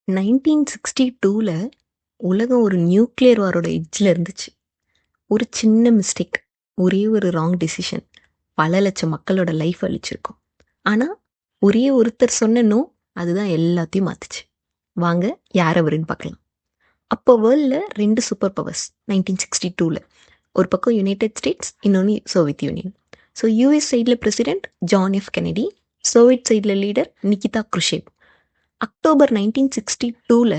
1962ல உலகம் ஒரு நியூக்ளியர் வாரோட எட்ஜ்ல இருந்துச்சு. ஒரு சின்ன மிஸ்டேக், ஒரே ஒரு ராங் டிசிஷன் பல லட்சம் மக்களோட லைஃப் அழிச்சிருக்கும். ஆனா, ஒரே ஒருத்தர் சொன்ன நோ அதுதான் எல்லாத்தையும் மாத்துச்சு. வாங்க யார் அவருன்னு பார்க்கலாம். அப்போ வேர்ல்ட்ல 2 சூப்பர் பவர்ஸ் 1962ல. ஒரு பக்கம் யுனைடெட் ஸ்டேட்ஸ், இன்னொன்று சோவியத் யூனியன். ஸோ யூஎஸ் சைடில் president John F Kennedy, Soviet சைடில் லீடர் நிகிதா குருஷேவ். அக்டோபர் 1962ல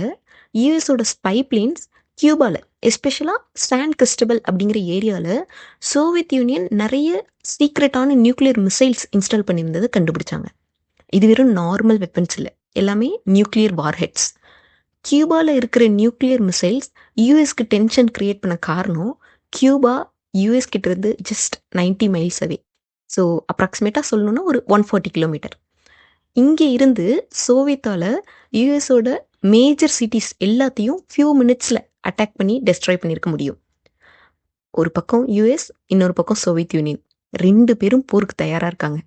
யூஎஸோட ஸ்பை பிளேன்ஸ் கியூபாவில், எஸ்பெஷலாக சான் கிறிஸ்டபல் அப்படிங்கிற ஏரியாவில் சோவியத் யூனியன் நிறைய சீக்ரெட்டான நியூக்ளியர் மிசைல்ஸ் இன்ஸ்டால் பண்ணியிருந்ததை கண்டுபிடிச்சாங்க. இது வெறும் நார்மல் வெப்பன்ஸ் இல்லை, எல்லாமே நியூக்ளியர் வார்ஹெட்ஸ். கியூபாவில் இருக்கிற நியூக்ளியர் மிசைல்ஸ் யூஎஸ்க்கு டென்ஷன் கிரியேட் பண்ண காரணம், கியூபா யூஎஸ் கிட்ட இருந்து ஜஸ்ட் 90 மைல்ஸ் அவே. ஸோ அப்ராக்சிமேட்டாக சொல்லணும்னா ஒரு 140 கிலோமீட்டர். இங்கே இருந்து சோவியத்தால் யூஎஸோட மேஜர் சிட்டிஸ் எல்லாத்தையும் ஃபியூ மினிட்ஸில் அட்டாக் பண்ணி டெஸ்ட்ராய் பண்ணியிருக்க முடியும். ஒரு பக்கம் யூஎஸ், இன்னொரு பக்கம் சோவியத் யூனியன், 2 பேரும் போருக்கு தயாராக இருக்காங்க.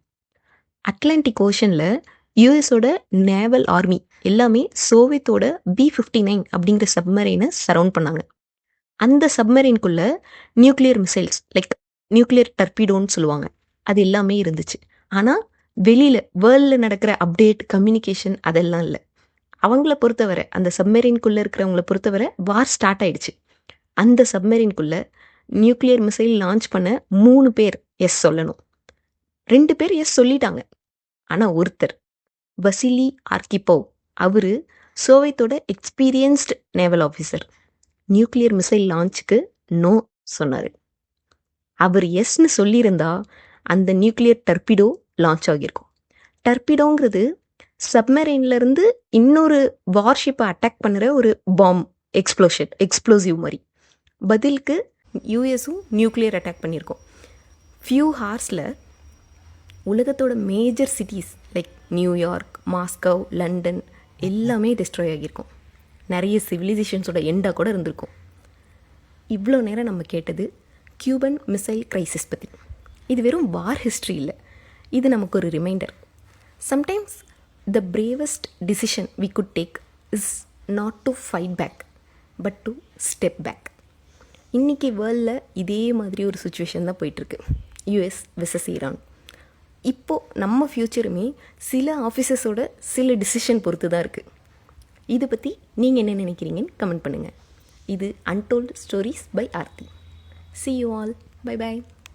அட்லாண்டிக் ஓஷனில் யூஎஸோட நேவல் ஆர்மி எல்லாமே சோவியத்தோட B-59 அப்படிங்கிற சப்மரைனை சரவுண்ட் பண்ணாங்க. அந்த சப்மரைனுக்குள்ள நியூக்ளியர் மிசைல்ஸ் லைக் நியூக்ளியர் டர்பிடோன்னு சொல்லுவாங்க, அது எல்லாமே இருந்துச்சு. ஆனால் வெளியில் வேர்ல்டில் நடக்கிற அப்டேட் கம்யூனிகேஷன் அதெல்லாம் இல்லை. அவங்கள பொறுத்தவரை, அந்த சப்மெரின்குள்ளே இருக்கிறவங்கள பொறுத்தவரை வார் ஸ்டார்ட் ஆயிடுச்சு. அந்த சப்மெரின்குள்ளே நியூக்ளியர் மிசைல் லான்ச் பண்ண 3 பேர் எஸ் சொல்லணும். 2 பேர் எஸ் சொல்லிட்டாங்க. ஆனால் ஒருத்தர், வசிலி ஆர்கிப்போவ், அவர் சோவியத்தோட experienced naval officer, nuclear missile லான்ச்சுக்கு நோ சொன்னார். அவர் எஸ்ன்னு சொல்லியிருந்தா அந்த நியூக்ளியர் டர்பிடோ லான்ச் ஆகியிருக்கும். டர்பிடோங்கிறது சப்மரைன்லேருந்து இன்னொரு வார்ஷிப்பை அட்டாக் பண்ணுற ஒரு பாம் எக்ஸ்ப்ளோசிவ் மாதிரி. பதிலுக்கு யூஎஸும் நியூக்ளியர் அட்டாக் பண்ணியிருக்கோம். ஃபியூ ஹார்ஸில் உலகத்தோட major cities like New York, Moscow, London எல்லாமே டெஸ்ட்ராய் ஆகியிருக்கும். நிறைய சிவிலைசேஷன்ஸோட எண்டாக கூட இருந்திருக்கும். இவ்வளோ நேரம் நம்ம கேட்டது கியூபன் மிசைல் கிரைசிஸ் பற்றி. இது வெறும் வார் ஹிஸ்ட்ரி இல்லை, இது நமக்கு ஒரு reminder. Sometimes the bravest decision we could take is not to fight back but to step back. இன்றைக்கி வேர்ல்டில் இதே மாதிரி ஒரு சுச்சுவேஷன் தான் போயிட்டுருக்கு, யூஎஸ் வெர்சஸ் ஈரான். இப்போது நம்ம ஃப்யூச்சருமே சில ஆஃபீஸர்ஸோட சில டிசிஷன் பொறுத்து தான் இருக்குது. இதை பற்றி நீங்கள் என்ன நினைக்கிறீங்கன்னு கமெண்ட் பண்ணுங்கள். இது untold stories by Aarthi. See you all. Bye bye.